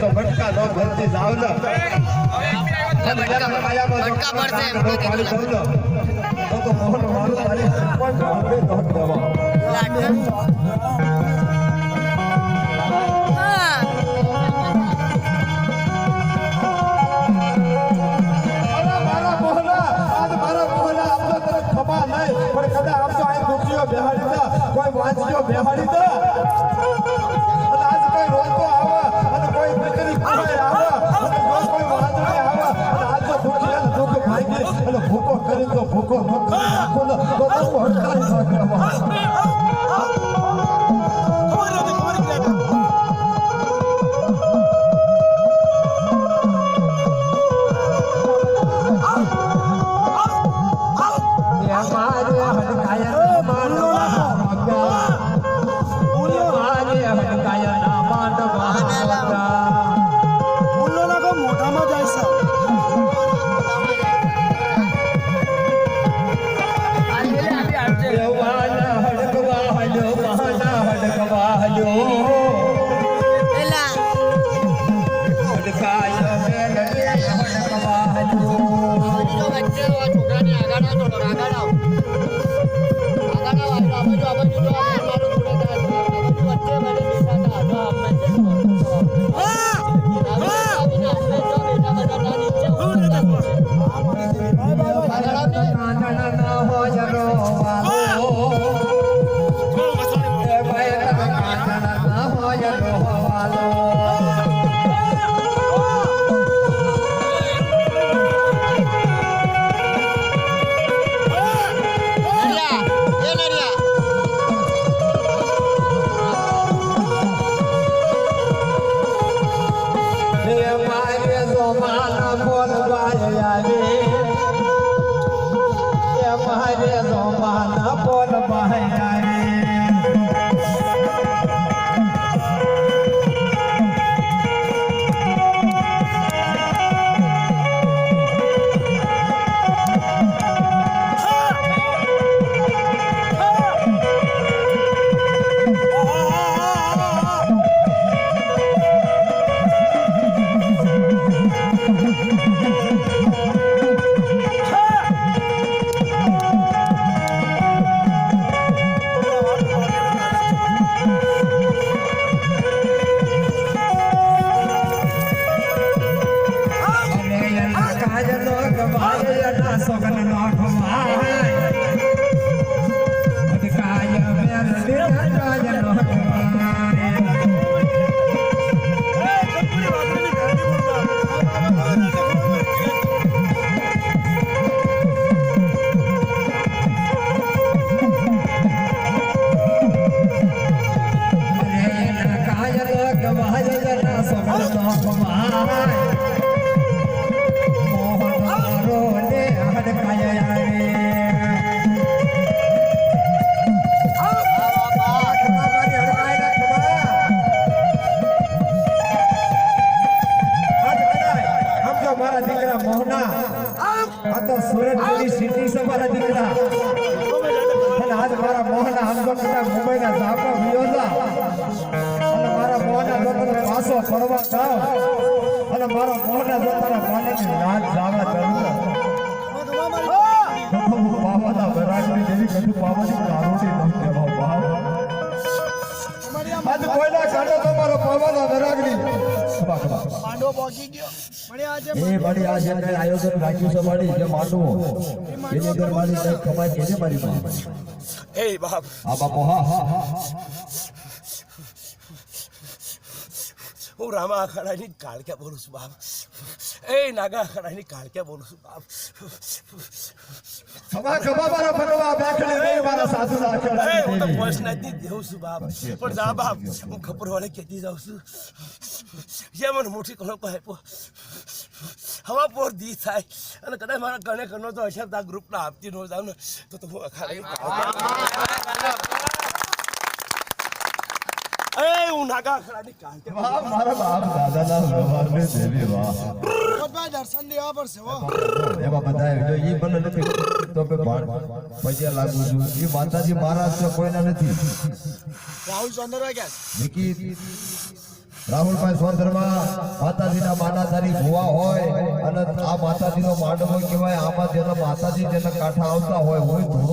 તો બટકા નો ભરતી જાવ ને બટકા પડશે એમ કે તો મોહન મારું તારી પણ ભાવે તો દેવા કોઈ વાંચજો બેહાડી દે આજ કોઈ રોતો આવે અને કોઈ દીકરી કોઈ આવે અને કોઈ વાંચડે આવે અને આજ તો દુખ ભાગી અને ભૂકો કરી તો ભૂકો તો હડકારી આયોજન રાખ્યું છે મારી જે માંડવો એની અંદર મારી કઈ કમાઈ કેને મારી માં એ બાપ આ બાપો હા હું રામા અખાડાની કાળક્યા બોલું છું બાપ એ નાગા અખાડાની કાળક્યા બોલું છું બાપ ખબા ખબા મારા ભગવા બેઠી રે મારા સાધુ રાખડા એ હું તો પોસ્ટના દી દેઉં છું બાપ પણ જા બાપ હું ખબર વાળે કેતી જાઉં છું જે મને મોટી કણો કહે હવા પોર દી થાય અને કદાચ મારા કણે કરનો તો અશબ્દ આ ગ્રુપના આપતી ન જાવ ને તો હું અખાડાની એ હું નાગા અખાડાની કાળક્યા વાહ મારા બાપ દાદાના વ્યવહારને દેવી વાહ દર્શન દેવા પડશે હો એવા બધાય જો ઈ બને નથી તો બે પૈસા લાગુ છું ઈ માતાજી મહારાજ તો કોઈના નથી રાહુલ ચંદ્ર ગયા વિકી રાહુલભાઈ સોંદરમાં માતાજીના માનાધારી ભુવા હોય અને આ માતાજીનો માંડવો કહેવાય. આમાં જેના માતાજી જેના કાંઠા આવતા હોય ધૂણું